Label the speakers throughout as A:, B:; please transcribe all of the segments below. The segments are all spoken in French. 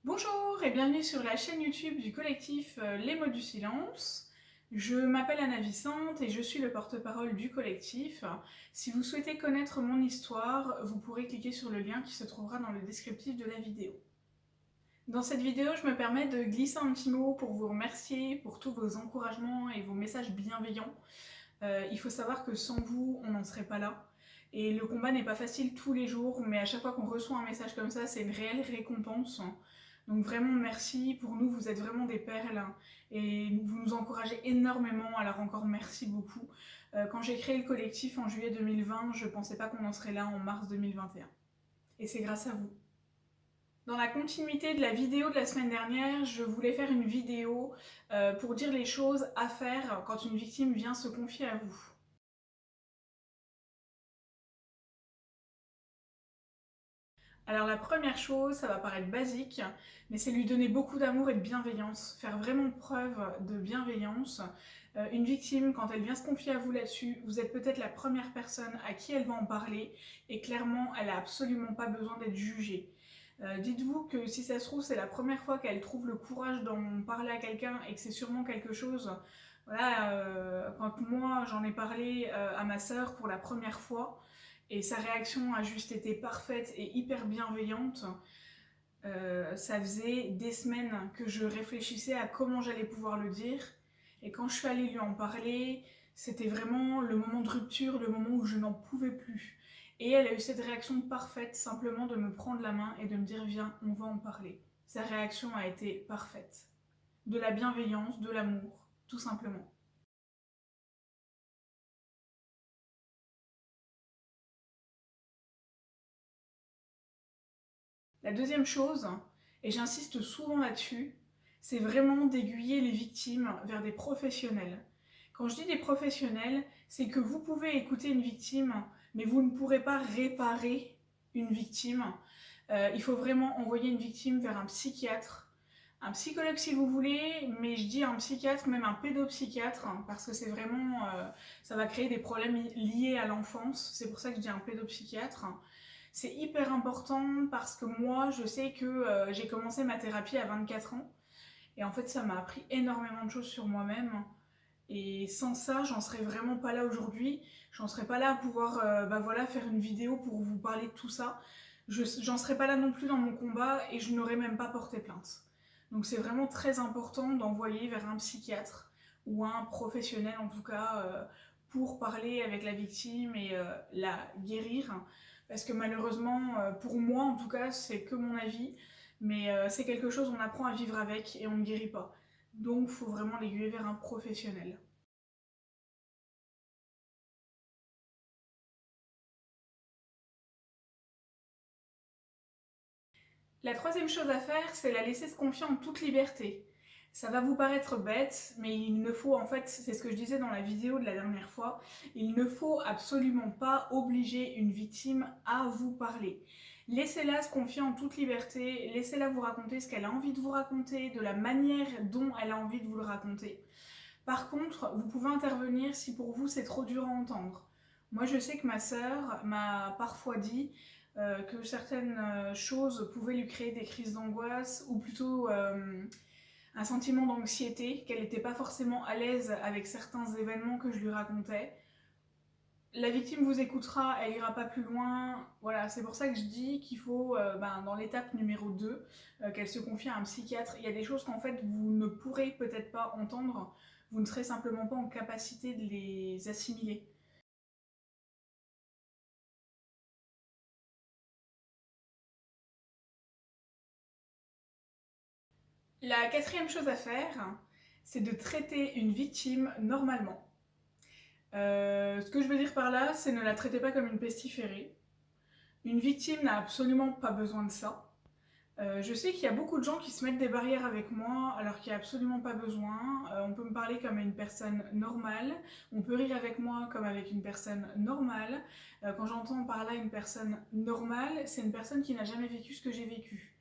A: Bonjour et bienvenue sur la chaîne YouTube du collectif Les Mots du Silence. Je m'appelle Anna Vicente et je suis le porte-parole du collectif. Si vous souhaitez connaître mon histoire, vous pourrez cliquer sur le lien qui se trouvera dans le descriptif de la vidéo. Dans cette vidéo, je me permets de glisser un petit mot pour vous remercier pour tous vos encouragements et vos messages bienveillants. Il faut savoir que sans vous, on n'en serait pas là. Et le combat n'est pas facile tous les jours, mais à chaque fois qu'on reçoit un message comme ça, c'est une réelle récompense. Donc vraiment merci, pour nous vous êtes vraiment des perles et vous nous encouragez énormément, alors encore merci beaucoup. Quand j'ai créé le collectif en juillet 2020, je pensais pas qu'on en serait là en mars 2021. Et c'est grâce à vous. Dans la continuité de la vidéo de la semaine dernière, je voulais faire une vidéo pour dire les choses à faire quand une victime vient se confier à vous. Alors la première chose, ça va paraître basique, mais c'est lui donner beaucoup d'amour et de bienveillance, faire vraiment preuve de bienveillance. Une victime, quand elle vient se confier à vous là-dessus, vous êtes peut-être la première personne à qui elle va en parler, et clairement, elle n'a absolument pas besoin d'être jugée. Dites-vous que si ça se trouve, c'est la première fois qu'elle trouve le courage d'en parler à quelqu'un, et que c'est sûrement quelque chose... Voilà, quand moi j'en ai parlé à ma sœur pour la première fois, et sa réaction a juste été parfaite et hyper bienveillante. Ça faisait des semaines que je réfléchissais à comment j'allais pouvoir le dire. Et quand je suis allée lui en parler, c'était vraiment le moment de rupture, le moment où je n'en pouvais plus. Et elle a eu cette réaction parfaite, simplement de me prendre la main et de me dire viens, on va en parler. Sa réaction a été parfaite. De la bienveillance, de l'amour, tout simplement. La deuxième chose, et j'insiste souvent là-dessus, c'est vraiment d'aiguiller les victimes vers des professionnels. Quand je dis des professionnels, c'est que vous pouvez écouter une victime, mais vous ne pourrez pas réparer une victime. Il faut vraiment envoyer une victime vers un psychiatre, un psychologue si vous voulez, mais je dis un psychiatre, même un pédopsychiatre, parce que c'est vraiment, ça va créer des problèmes liés à l'enfance. C'est pour ça que je dis un pédopsychiatre. C'est hyper important parce que moi, je sais que j'ai commencé ma thérapie à 24 ans. Et en fait, ça m'a appris énormément de choses sur moi-même. Et sans ça, j'en serais vraiment pas là aujourd'hui. J'en serais pas là à pouvoir bah voilà, faire une vidéo pour vous parler de tout ça. J'en serais pas là non plus dans mon combat et je n'aurais même pas porté plainte. Donc c'est vraiment très important d'envoyer vers un psychiatre ou un professionnel en tout cas pour parler avec la victime et la guérir. Parce que malheureusement, pour moi en tout cas, c'est que mon avis, mais c'est quelque chose on apprend à vivre avec et on ne guérit pas. Donc il faut vraiment l'aiguiller vers un professionnel. La troisième chose à faire, c'est la laisser se confier en toute liberté. Ça va vous paraître bête, mais il ne faut, en fait, c'est ce que je disais dans la vidéo de la dernière fois, il ne faut absolument pas obliger une victime à vous parler. Laissez-la se confier en toute liberté, laissez-la vous raconter ce qu'elle a envie de vous raconter, de la manière dont elle a envie de vous le raconter. Par contre, vous pouvez intervenir si pour vous c'est trop dur à entendre. Moi, je sais que ma sœur m'a parfois dit que certaines choses pouvaient lui créer des crises d'angoisse ou plutôt un sentiment d'anxiété, qu'elle n'était pas forcément à l'aise avec certains événements que je lui racontais. La victime vous écoutera, elle ira pas plus loin. Voilà, c'est pour ça que je dis qu'il faut, dans l'étape numéro 2, qu'elle se confie à un psychiatre. Il y a des choses qu'en fait vous ne pourrez peut-être pas entendre, vous ne serez simplement pas en capacité de les assimiler. La quatrième chose à faire, c'est de traiter une victime normalement. Ce que je veux dire par là, c'est ne la traitez pas comme une pestiférée. Une victime n'a absolument pas besoin de ça. Je sais qu'il y a beaucoup de gens qui se mettent des barrières avec moi alors qu'il n'y a absolument pas besoin. On peut me parler comme à une personne normale, on peut rire avec moi comme avec une personne normale. Quand j'entends par là une personne normale, c'est une personne qui n'a jamais vécu ce que j'ai vécu.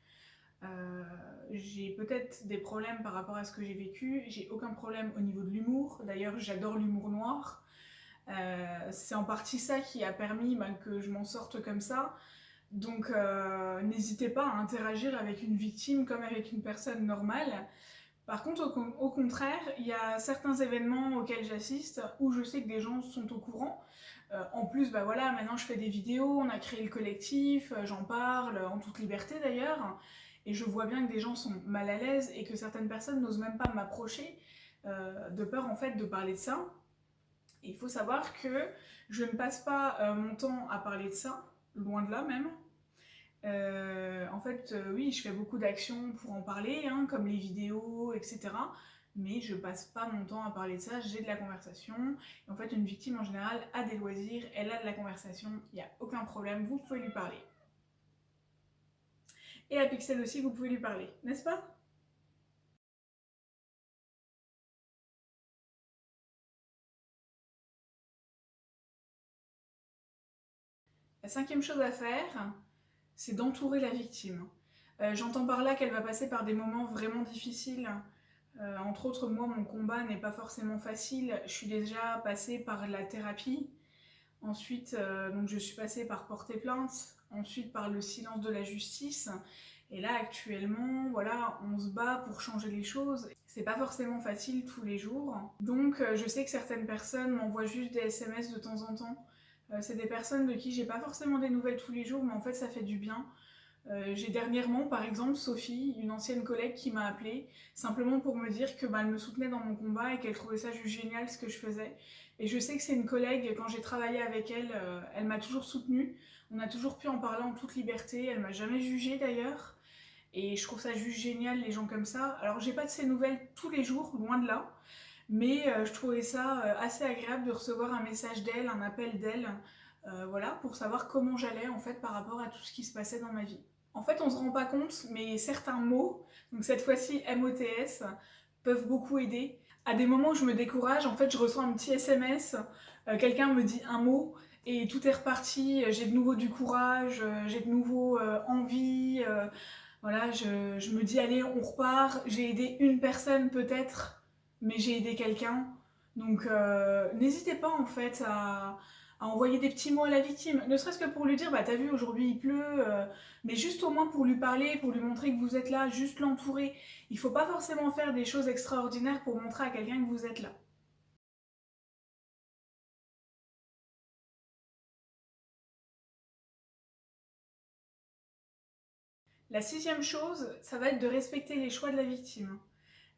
A: J'ai peut-être des problèmes par rapport à ce que j'ai vécu, j'ai aucun problème au niveau de l'humour, d'ailleurs j'adore l'humour noir. C'est en partie ça qui a permis que je m'en sorte comme ça. Donc n'hésitez pas à interagir avec une victime comme avec une personne normale. Par contre, au contraire, il y a certains événements auxquels j'assiste où je sais que des gens sont au courant. En plus, bah voilà, maintenant je fais des vidéos, on a créé le collectif, j'en parle en toute liberté d'ailleurs, et je vois bien que des gens sont mal à l'aise et que certaines personnes n'osent même pas m'approcher de peur en fait de parler de ça. Et il faut savoir que je ne passe pas mon temps à parler de ça, loin de là même. En fait, oui, je fais beaucoup d'actions pour en parler, hein, comme les vidéos, etc. Mais je passe pas mon temps à parler de ça, j'ai de la conversation. Et en fait, une victime en général a des loisirs, elle a de la conversation, il n'y a aucun problème, vous pouvez lui parler. Et à Pixel aussi, vous pouvez lui parler, n'est-ce pas? La cinquième chose à faire, c'est d'entourer la victime. J'entends par là qu'elle va passer par des moments vraiment difficiles. Entre autres, moi, mon combat n'est pas forcément facile. Je suis déjà passée par la thérapie. Ensuite, donc je suis passée par porter plainte. Ensuite, par le silence de la justice. Et là, actuellement, voilà, on se bat pour changer les choses. C'est pas forcément facile tous les jours. Donc, je sais que certaines personnes m'envoient juste des SMS de temps en temps. C'est des personnes de qui j'ai pas forcément des nouvelles tous les jours, mais en fait, ça fait du bien. J'ai dernièrement, par exemple, Sophie, une ancienne collègue qui m'a appelée, simplement pour me dire que bah, elle me soutenait dans mon combat et qu'elle trouvait ça juste génial ce que je faisais. Et je sais que c'est une collègue, quand j'ai travaillé avec elle, elle m'a toujours soutenue. On a toujours pu en parler en toute liberté, elle m'a jamais jugée d'ailleurs. Et je trouve ça juste génial, les gens comme ça. Alors, j'ai pas de ces nouvelles tous les jours, loin de là. Mais je trouvais ça assez agréable de recevoir un message d'elle, un appel d'elle, voilà, pour savoir comment j'allais en fait par rapport à tout ce qui se passait dans ma vie. En fait, on se rend pas compte, mais certains mots, donc cette fois-ci MOTS, peuvent beaucoup aider. À des moments où je me décourage, en fait, je reçois un petit SMS, quelqu'un me dit un mot et tout est reparti. J'ai de nouveau du courage, j'ai de nouveau envie. Voilà, je me dis allez, on repart. J'ai aidé une personne peut-être, mais j'ai aidé quelqu'un. Donc n'hésitez pas en fait à envoyer des petits mots à la victime, ne serait-ce que pour lui dire bah t'as vu aujourd'hui il pleut, mais juste au moins pour lui parler, pour lui montrer que vous êtes là, juste l'entourer. Il faut pas forcément faire des choses extraordinaires pour montrer à quelqu'un que vous êtes là. La sixième chose, ça va être de respecter les choix de la victime.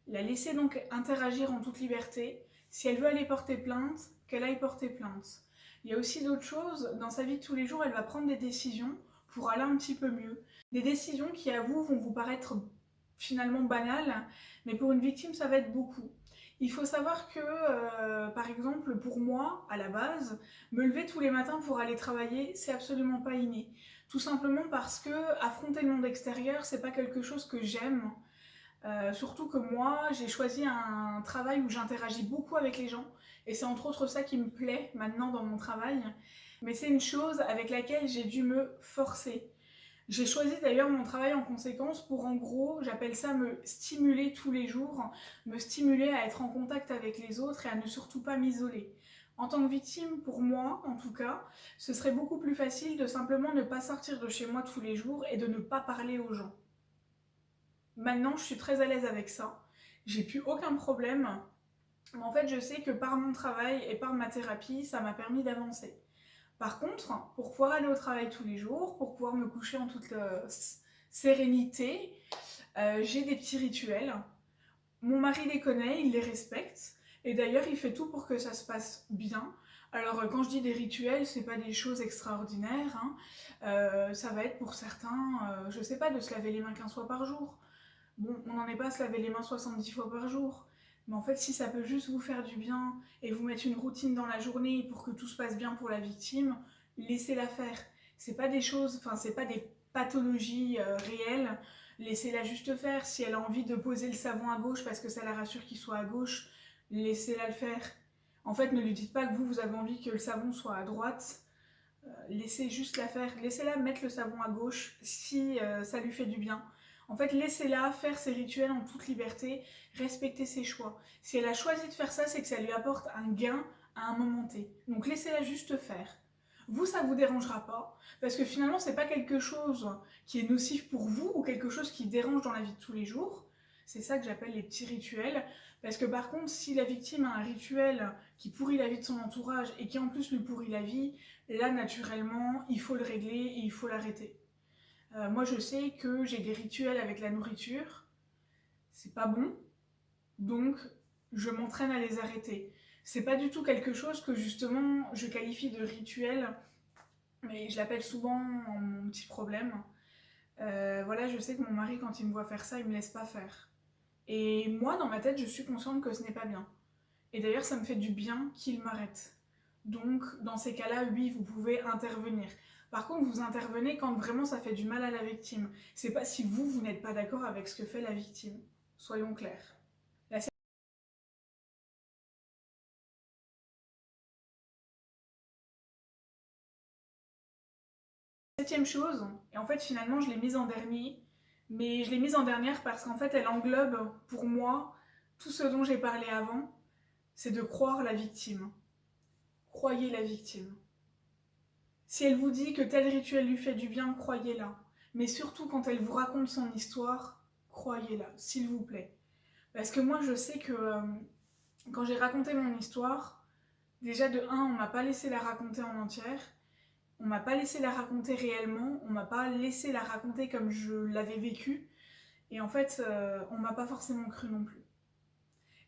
A: La laisser donc interagir en toute liberté. Si elle veut aller porter plainte, qu'elle aille porter plainte. Il y a aussi d'autres choses. Dans sa vie de tous les jours, elle va prendre des décisions pour aller un petit peu mieux. Des décisions qui, à vous, vont vous paraître finalement banales, mais pour une victime, ça va être beaucoup. Il faut savoir que, par exemple, pour moi, à la base, me lever tous les matins pour aller travailler, c'est absolument pas inné. Tout simplement parce que affronter le monde extérieur, c'est pas quelque chose que j'aime. Surtout que moi, j'ai choisi un travail où j'interagis beaucoup avec les gens. Et c'est entre autres ça qui me plaît maintenant dans mon travail. Mais c'est une chose avec laquelle j'ai dû me forcer. J'ai choisi d'ailleurs mon travail en conséquence pour en gros, j'appelle ça me stimuler tous les jours, me stimuler à être en contact avec les autres et à ne surtout pas m'isoler. En tant que victime, pour moi en tout cas, ce serait beaucoup plus facile de simplement ne pas sortir de chez moi tous les jours et de ne pas parler aux gens. Maintenant, je suis très à l'aise avec ça. J'ai plus aucun problème. Mais en fait, je sais que par mon travail et par ma thérapie, ça m'a permis d'avancer. Par contre, pour pouvoir aller au travail tous les jours, pour pouvoir me coucher en toute sérénité, j'ai des petits rituels. Mon mari les connaît, il les respecte. Et d'ailleurs, il fait tout pour que ça se passe bien. Alors, quand je dis des rituels, c'est pas des choses extraordinaires, hein. Ça va être pour certains, je sais pas, de se laver les mains 15 fois par jour. Bon, on n'en est pas à se laver les mains 70 fois par jour. Mais en fait, si ça peut juste vous faire du bien et vous mettre une routine dans la journée pour que tout se passe bien pour la victime, laissez-la faire. C'est pas des choses, enfin, c'est pas des pathologies réelles. Laissez-la juste faire. Si elle a envie de poser le savon à gauche parce que ça la rassure qu'il soit à gauche, laissez-la le faire. En fait, ne lui dites pas que vous avez envie que le savon soit à droite. Laissez juste la faire. Laissez-la mettre le savon à gauche si ça lui fait du bien. En fait, laissez-la faire ses rituels en toute liberté, respectez ses choix. Si elle a choisi de faire ça, c'est que ça lui apporte un gain à un moment T. Donc laissez-la juste faire. Vous, ça vous dérangera pas, parce que finalement, c'est pas quelque chose qui est nocif pour vous ou quelque chose qui dérange dans la vie de tous les jours. C'est ça que j'appelle les petits rituels. Parce que par contre, si la victime a un rituel qui pourrit la vie de son entourage et qui en plus lui pourrit la vie, là, naturellement, il faut le régler et il faut l'arrêter. Moi, je sais que j'ai des rituels avec la nourriture. C'est pas bon, donc je m'entraîne à les arrêter. C'est pas du tout quelque chose que justement je qualifie de rituel, mais je l'appelle souvent mon petit problème. Voilà, je sais que mon mari, quand il me voit faire ça, il me laisse pas faire. Et moi, dans ma tête, je suis consciente que ce n'est pas bien. Et d'ailleurs, ça me fait du bien qu'il m'arrête. Donc, dans ces cas-là, oui, vous pouvez intervenir. Par contre, vous intervenez quand vraiment ça fait du mal à la victime. C'est pas si vous n'êtes pas d'accord avec ce que fait la victime. Soyons clairs. La septième chose, et en fait finalement je l'ai mise en dernier, mais je l'ai mise en dernière parce qu'en fait elle englobe pour moi tout ce dont j'ai parlé avant, c'est de croire la victime. Croyez la victime. Si elle vous dit que tel rituel lui fait du bien, croyez-la. Mais surtout quand elle vous raconte son histoire, croyez-la, s'il vous plaît. Parce que moi je sais que quand j'ai raconté mon histoire, déjà de un, on m'a pas laissé la raconter en entière. On m'a pas laissé la raconter réellement, on m'a pas laissé la raconter comme je l'avais vécu, et en fait, on m'a pas forcément cru non plus.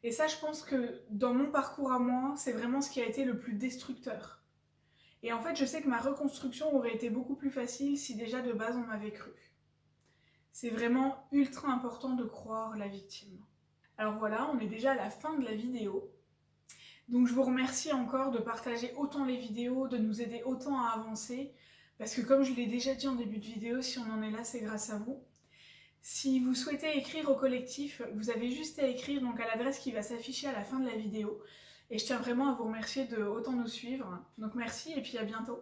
A: Et ça, je pense que dans mon parcours à moi, c'est vraiment ce qui a été le plus destructeur. Et en fait, je sais que ma reconstruction aurait été beaucoup plus facile si déjà de base on m'avait cru. C'est vraiment ultra important de croire la victime. Alors voilà, on est déjà à la fin de la vidéo. Donc je vous remercie encore de partager autant les vidéos, de nous aider autant à avancer, parce que comme je l'ai déjà dit en début de vidéo, si on en est là, c'est grâce à vous. Si vous souhaitez écrire au collectif, vous avez juste à écrire donc à l'adresse qui va s'afficher à la fin de la vidéo. Et je tiens vraiment à vous remercier de autant nous suivre. Donc merci et puis à bientôt.